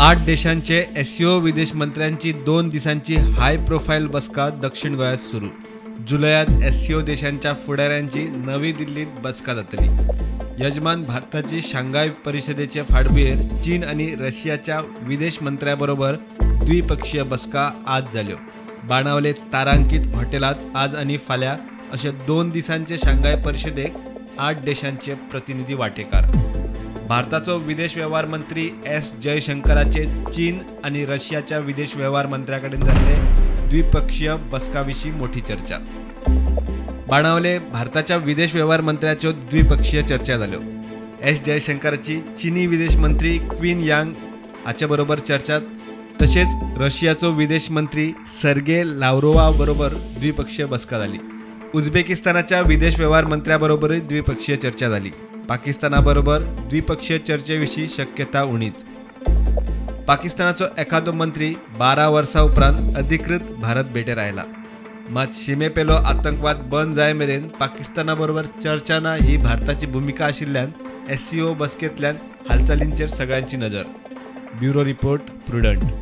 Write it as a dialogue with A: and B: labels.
A: 8 देशांचे एससीओ विदेश मंत्र्यांची 2 दिवसांची हाय प्रोफाईल बसका दक्षिण गोंयात सुरू। जुलयात एससीओ देशांच्या फुडाऱ्यांची नवी दिल्लीत बसका जातली। यजमान भारताची शांघाय परिषदेचे फाटभुंयेर चीन आणि रशियाच्या विदेश मंत्र्यांबरोबर द्विपक्षीय बसका आज जाल्यो। बाणावले तारांकीत हॉटेलात आज आणि फाल्यां अशे 2 दिवसांचे शांघाय परिषदेक 8 देशांचे प्रतिनिधी वांटेकार। भारताचो विदेश व्यवहार मंत्री एस जयशंकराचे चीन आणि रशियाच्या विदेश व्यवहार मंत्र्याकडेन जाल्ले द्विपक्षीय बसकाविशीं मोठी चर्चा। बाणावले भारताच्या विदेश व्यवहार मंत्र्याच्यो द्विपक्षीय चर्चा जाल्यो। एस जयशंकराची चीनी विदेश मंत्री क्विन यांग हाचे बरोबर चर्चा, तशेंच रशियाचो विदेश मंत्री सर्गे लाव्रोवा बरोबर द्विपक्षीय बसका जाली। उझबेकिस्तानाच्या विदेश व्यवहार मंत्र्याबरोबरय द्विपक्षीय चर्चा जाली। पाकिस्तानाबरोबर द्विपक्षीय चर्चेविशीं शक्यता उणीच। पाकिस्तानाचो एखादो मंत्री 12 वर्सां उपरांत अधिकृत भारत भेटेर आयला। मात शिमेपेलो आतंकवाद बंद जाय मेरेन पाकिस्तानाबरोबर चर्चा ना ही भारताची भूमिका आशिल्ल्यान एससीओ बसकेंतल्यान हालचालींचेर सगळ्यांची नजर। Bureau report, prudent.